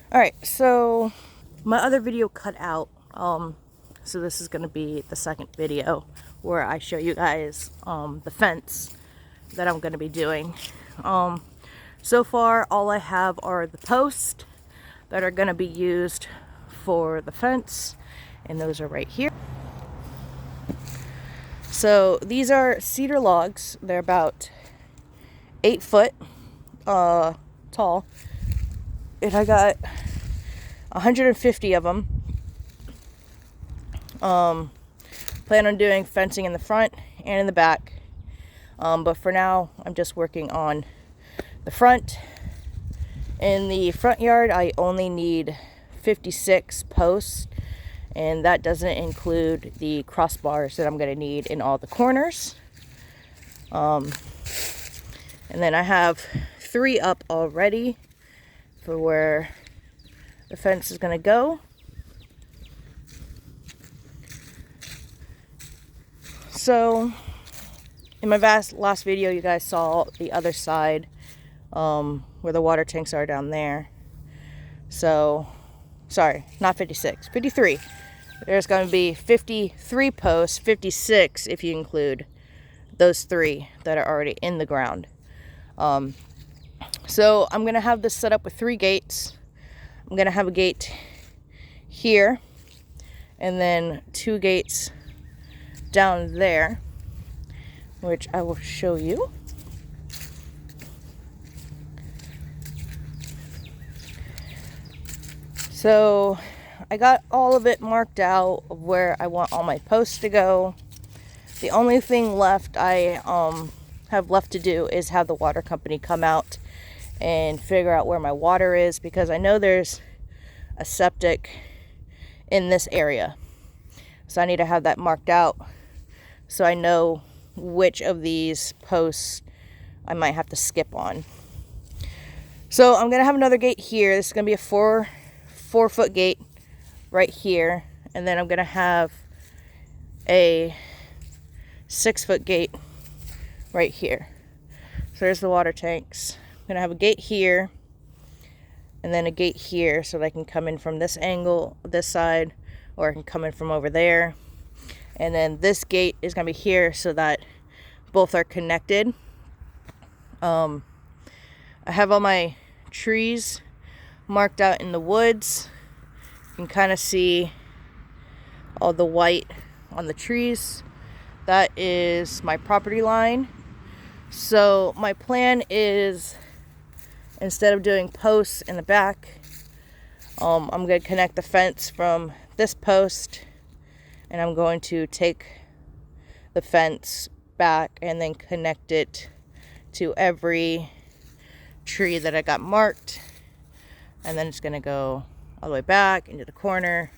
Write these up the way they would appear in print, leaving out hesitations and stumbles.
Alright, so my other video cut out. So this is going to be the second video where I show you guys the fence that I'm going to be doing. So far, all I have are the posts that are going to be used for the fence, and those are right here. So these are cedar logs. They're about 8 foot tall, and I got 150 of them. Plan on doing fencing in the front and in the back, but for now I'm just working on the front. In the front yard I only need 56 posts, and that doesn't include the crossbars that I'm going to need in all the corners. And then I have 3 up already for where the fence is going to go. So in my last video, you guys saw the other side where the water tanks are down there. So, sorry, not 56, 53. There's going to be 53 posts, 56 if you include those 3 that are already in the ground. So I'm going to have this set up with 3 gates. I'm going to have a gate here, and then 2 gates down there, which I will show you. So I got all of it marked out of where I want all my posts to go. The only thing left I have left to do is have the water company come out and figure out where my water is, because I know there's a septic in this area. So I need to have that marked out so I know which of these posts I might have to skip on. So I'm going to have another gate here. This is going to be a 4 foot gate right here. And then I'm going to have a 6 foot gate right here. So there's the water tanks. I'm going to have a gate here and then a gate here so that I can come in from this angle, this side, or I can come in from over there. And then this gate is going to be here so that both are connected. I have all my trees marked out in the woods. You can kind of see all the white on the trees. That is my property line. So my plan is, instead of doing posts in the back, I'm going to connect the fence from this post, and I'm going to take the fence back and then connect it to every tree that I got marked. And then it's going to go all the way back into the corner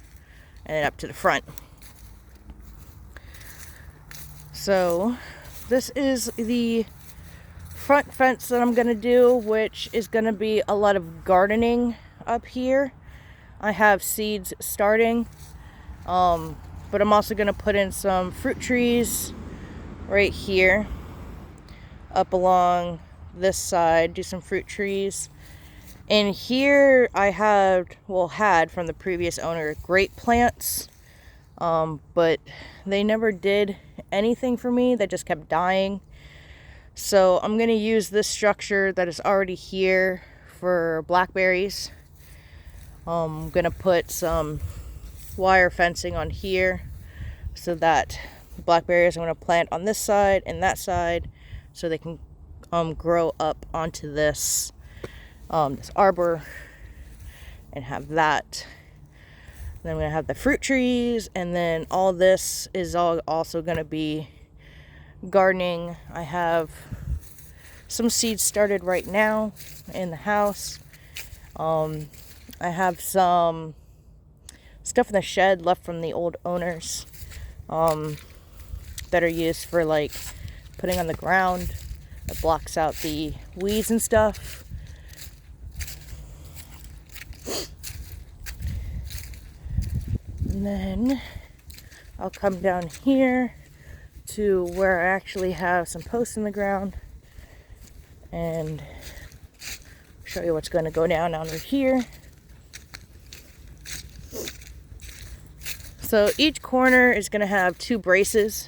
and then up to the front. So this is the front fence that I'm going to do, which is going to be a lot of gardening up here. I have seeds starting, but I'm also going to put in some fruit trees right here, up along this side, do some fruit trees. And here I had from the previous owner grape plants, but they never did anything for me. They just kept dying. So I'm going to use this structure that is already here for blackberries. I'm going to put some wire fencing on here so that blackberries I'm going to plant on this side and that side so they can grow up onto this arbor and have that. Then I'm going to have the fruit trees, and then all this is also going to be gardening. I have some seeds started right now in the house. I have some stuff in the shed left from the old owners that are used for like putting on the ground. It blocks out the weeds and stuff. And then I'll come down here to where I actually have some posts in the ground and show you what's going to go down under here. So each corner is going to have 2 braces.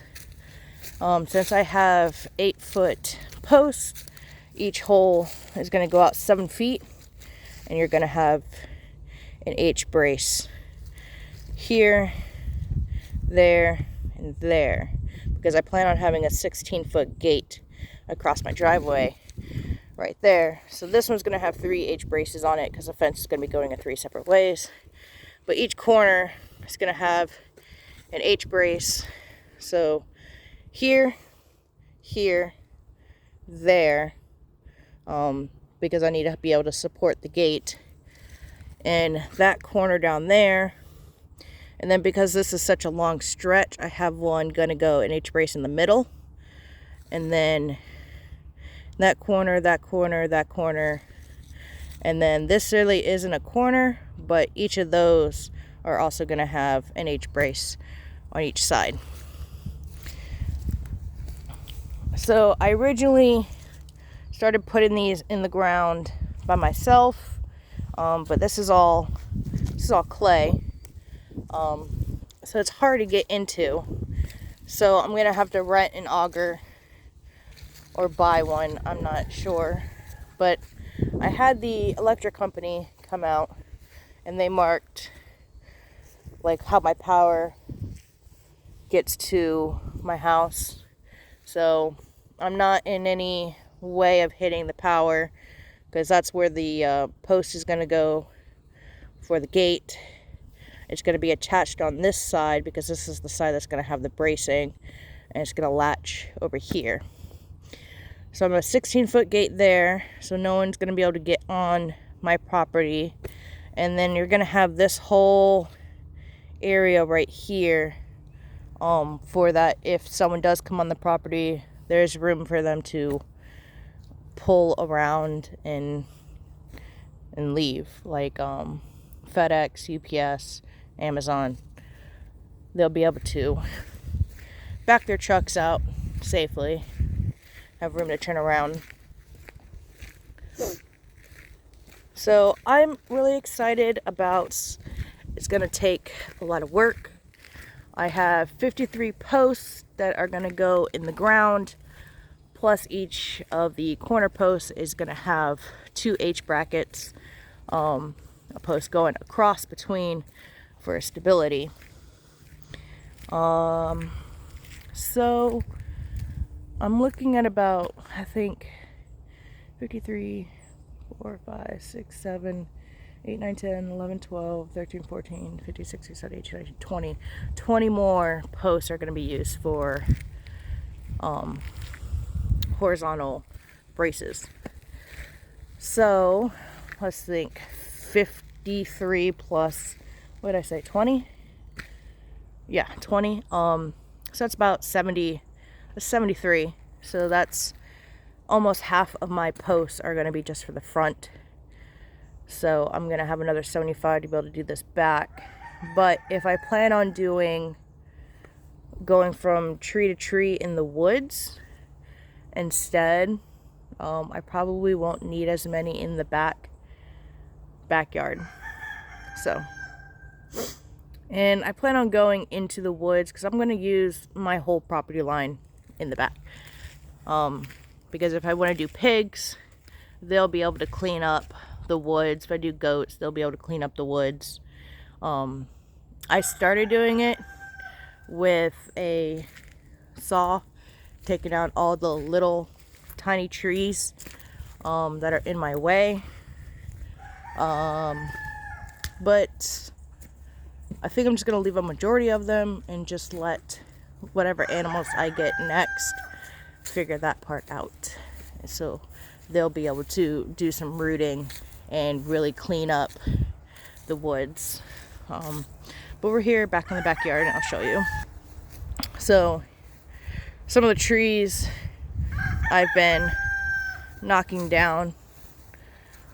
Since I have 8-foot posts, each hole is going to go out 7 feet, and you're going to have an H brace here, there, and there, because I plan on having a 16-foot gate across my driveway right there. So this one's going to have 3 H braces on it because the fence is going to be going in 3 separate ways. But each corner is going to have an H brace. So here, here, there, because I need to be able to support the gate, and that corner down there. And then because this is such a long stretch, I have one gonna go an H brace in the middle, and then that corner, that corner, that corner, and then this really isn't a corner, but each of those are also gonna have an H brace on each side. So I originally started putting these in the ground by myself, but this is all clay, so it's hard to get into. So I'm gonna have to rent an auger or buy one, I'm not sure. But I had the electric company come out, and they marked like how my power gets to my house. So I'm not in any way of hitting the power, because that's where the post is going to go for the gate. It's going to be attached on this side because this is the side that's going to have the bracing, and it's going to latch over here. So I'm a 16-foot gate there, so no one's going to be able to get on my property. And then you're going to have this whole area right here, for that if someone does come on the property, there's room for them to pull around and leave, like FedEx, UPS, Amazon. They'll be able to back their trucks out safely, have room to turn around. So I'm really excited about, it's going to take a lot of work. I have 53 posts that are going to go in the ground, plus each of the corner posts is going to have 2 H brackets, a post going across between for stability. So I'm looking at about, I think, 53, 4, 5, 6, 7, 8, 9, 10, 11, 12, 13, 14, 15, 16, 17, 18, 19, 20. 20 more posts are going to be used for horizontal braces. So let's think, 53 plus, what did I say, 20? Yeah, 20. So that's about 73. So that's almost half of my posts are going to be just for the front. So I'm going to have another 75 to be able to do this back. But if I plan on going from tree to tree in the woods instead, I probably won't need as many in the backyard. So, and I plan on going into the woods because I'm going to use my whole property line in the back. Because if I want to do pigs, they'll be able to clean up the woods. If I do goats, they'll be able to clean up the woods. I started doing it with a saw, taking out all the little tiny trees that are in my way. But I think I'm just going to leave a majority of them and just let whatever animals I get next figure that part out. So they'll be able to do some rooting and really clean up the woods. But we're here back in the backyard, and I'll show you. So some of the trees I've been knocking down.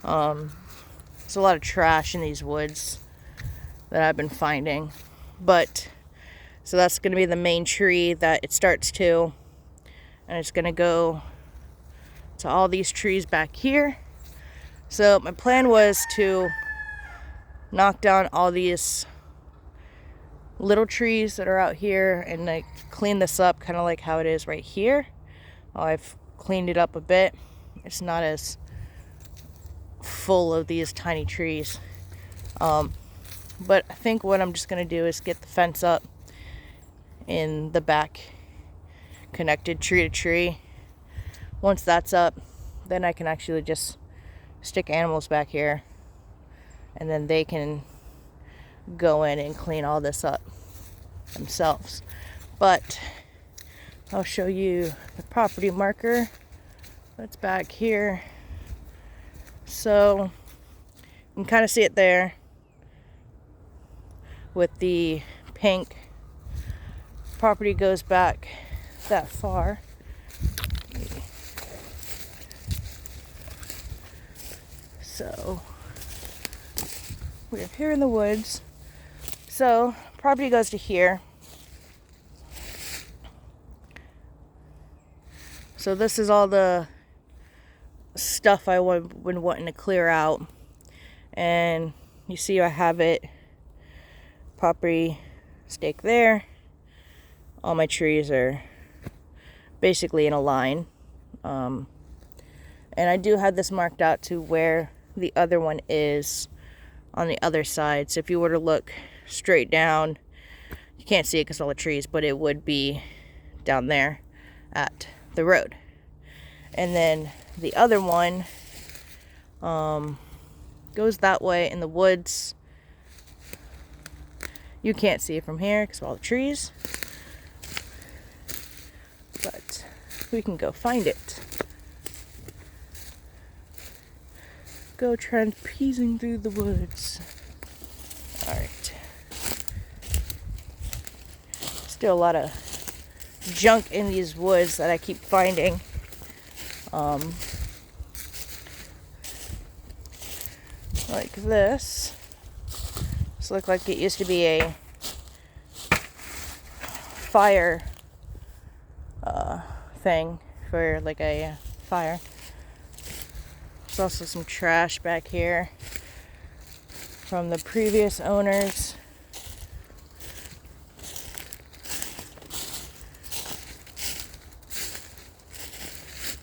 There's a lot of trash in these woods that I've been finding. But so that's going to be the main tree that it starts to, and it's going to go to all these trees back here. So my plan was to knock down all these little trees that are out here and I clean this up kind of like how it is right here. I've cleaned it up a bit. It's not as full of these tiny trees. But I think what I'm just going to do is get the fence up in the back, connected tree to tree. Once that's up, then I can actually just stick animals back here, and then they can go in and clean all this up themselves. But I'll show you the property marker that's back here. So you can kind of see it there with the pink. Property goes back that far. So we're here in the woods. So property goes to here. So this is all the stuff I been wanting to clear out. And you see I have it, property stake there. All my trees are basically in a line. And I do have this marked out to where the other one is on the other side. So if you were to look straight down, you can't see it because all the trees, but it would be down there at the road. And then the other one goes that way in the woods. You can't see it from here because of all the trees, but we can go find it. Go trapezing through the woods. Alright. Still a lot of junk in these woods that I keep finding. Like this. This looks like it used to be a fire thing for like a fire. There's also some trash back here from the previous owners.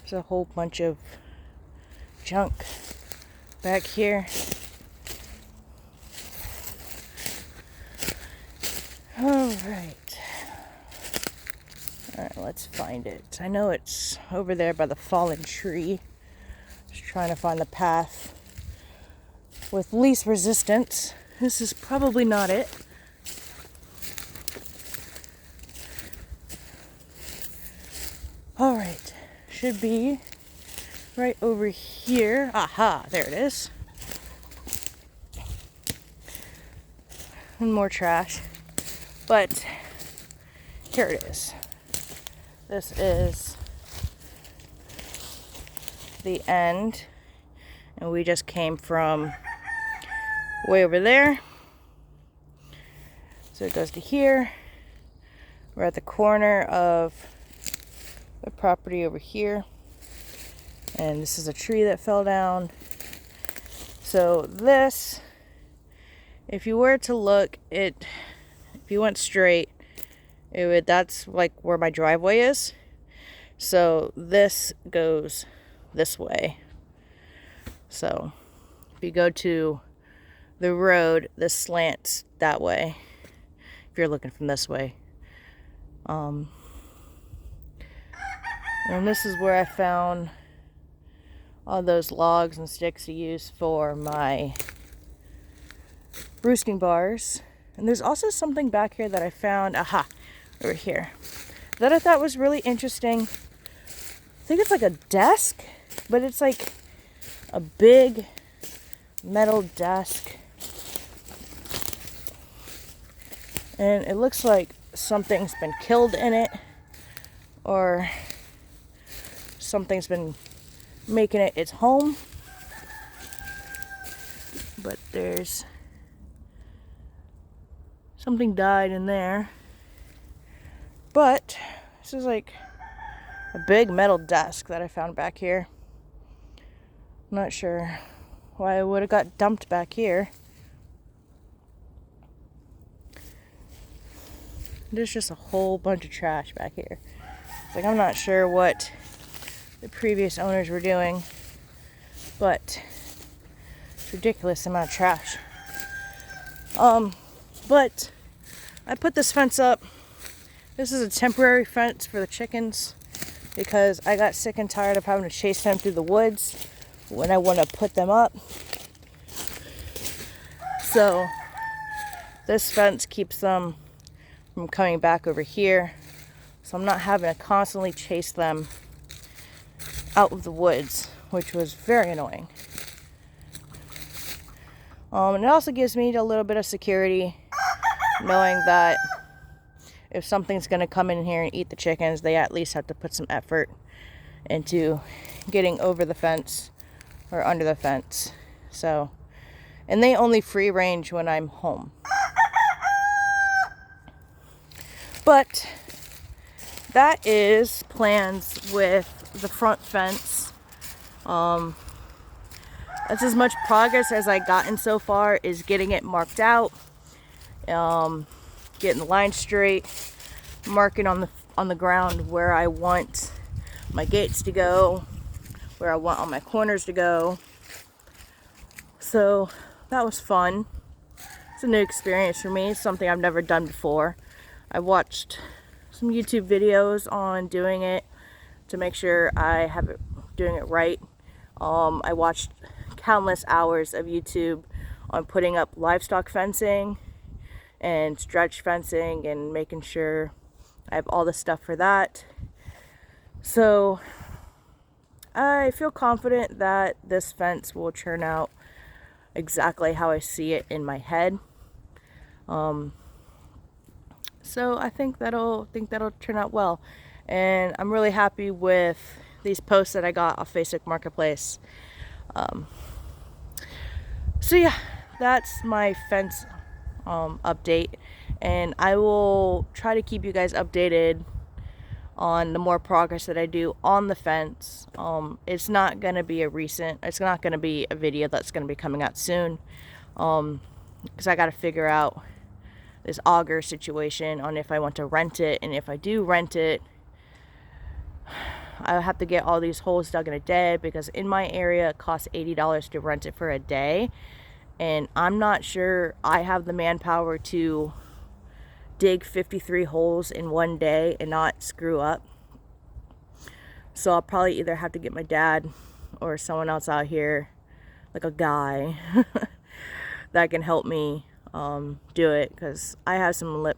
There's a whole bunch of junk back here. Alright, let's find it. I know it's over there by the fallen tree. Just trying to find the path with least resistance. This is probably not it. Alright, should be right over here. Aha, there it is. And more trash. But here it is. This is the end. And we just came from way over there. So it goes to here. We're at the corner of the property over here. And this is a tree that fell down. So this, if you were to look, if you went straight, that's like where my driveway is. So this goes this way. So if you go to the road, this slants that way. If you're looking from this way. And this is where I found all those logs and sticks to use for my roosting bars. And there's also something back here that I found, over here, that I thought was really interesting. I think it's like a desk, but it's like a big metal desk. And it looks like something's been killed in it, or something's been making it its home. But there's something died in there. But this is like a big metal desk that I found back here. I'm not sure why it would have got dumped back here. there's just a whole bunch of trash back here. It's like, I'm not sure what the previous owners were doing, but it's ridiculous amount of trash. But I put this fence up. This is a temporary fence for the chickens because I got sick and tired of having to chase them through the woods when I want to put them up. So this fence keeps them from coming back over here. So I'm not having to constantly chase them out of the woods, which was very annoying. And it also gives me a little bit of security, knowing that if something's going to come in here and eat the chickens, they at least have to put some effort into getting over the fence or under the fence. So, and they only free range when I'm home. But that is plans with the front fence. That's as much progress as I've gotten so far, is getting it marked out, getting the line straight, marking on the ground where I want my gates to go, where I want all my corners to go. So that was fun. It's a new experience for me, something I've never done before. I watched some YouTube videos on doing it to make sure I have it doing it right. I watched countless hours of YouTube on putting up livestock fencing and stretch fencing and making sure I have all the stuff for that. So I feel confident that this fence will turn out exactly how I see it in my head. So I think that'll turn out well. And I'm really happy with these posts that I got off Facebook Marketplace. So yeah, that's my fence update, and I will try to keep you guys updated on the more progress that I do on the fence. It's not going to be a video that's going to be coming out soon, because I got to figure out this auger situation on if I want to rent it, and if I do rent it, I have to get all these holes dug in a day, because in my area it costs $80 to rent it for a day, and I'm not sure I have the manpower to dig 53 holes in one day and not screw up. So I'll probably either have to get my dad or someone else out here, like a guy that can help me do it, because I have some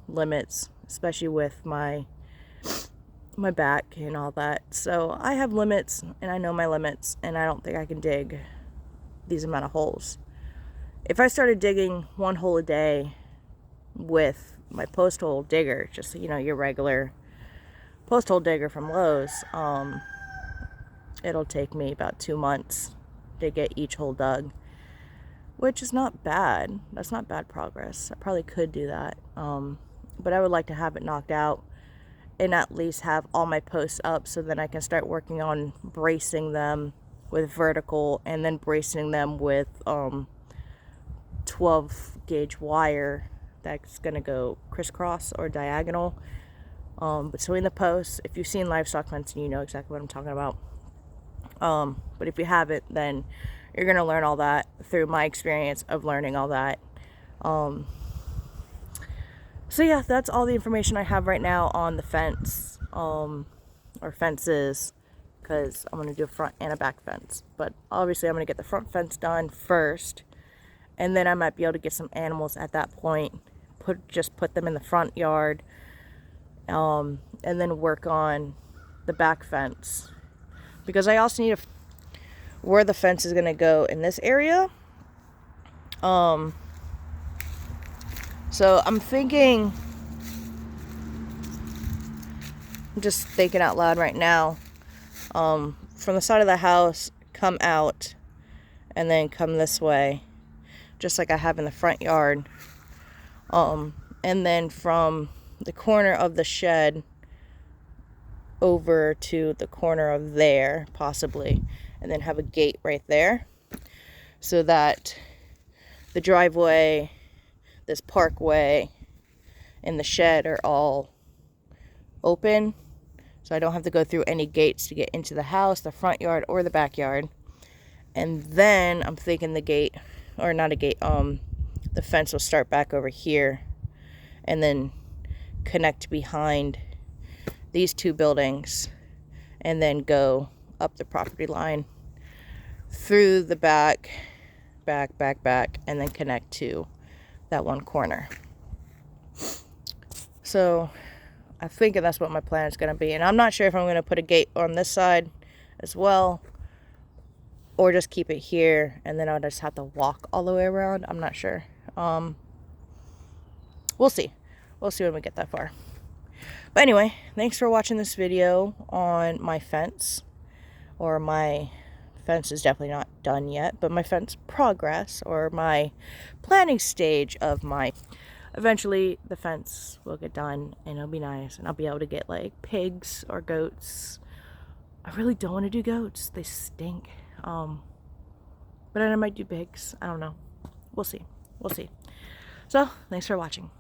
limits, especially with my back and all that. So I have limits, and I know my limits, and I don't think I can dig these amount of holes. If I started digging one hole a day with my post hole digger, just, your regular post hole digger from Lowe's, it'll take me about 2 months to get each hole dug, which is not bad. That's not bad progress. I probably could do that, but I would like to have it knocked out and at least have all my posts up, so then I can start working on bracing them with vertical, and then bracing them with 12 gauge wire that's gonna go crisscross or diagonal between the posts. If you've seen livestock fencing, you know exactly what I'm talking about. But if you haven't, then you're gonna learn all that through my experience of learning all that. So yeah, that's all the information I have right now on the fence, or fences, because I'm going to do a front and a back fence. But obviously I'm going to get the front fence done first, and then I might be able to get some animals at that point, just put them in the front yard, and then work on the back fence, because I also need where the fence is going to go in this area. So I'm thinking, I'm just thinking out loud right now, from the side of the house, come out, and then come this way, just like I have in the front yard, and then from the corner of the shed over to the corner of there, possibly, and then have a gate right there, so that the driveway, this parkway, in the shed are all open, so I don't have to go through any gates to get into the house, the front yard, or the backyard. And then I'm thinking the gate, or not a gate, the fence will start back over here and then connect behind these two buildings and then go up the property line through the back, and then connect to that one corner. So I'm thinking that's what my plan is going to be. And I'm not sure if I'm going to put a gate on this side as well, or just keep it here and then I'll just have to walk all the way around. I'm not sure. We'll see. We'll see when we get that far. But anyway, thanks for watching this video on my fence. Or my fence is definitely not done yet, but my fence progress, or my planning stage of my... Eventually the fence will get done and it'll be nice and I'll be able to get like pigs or goats. I really don't want to do goats. They stink. But then I might do pigs. I don't know. We'll see. We'll see. So, thanks for watching.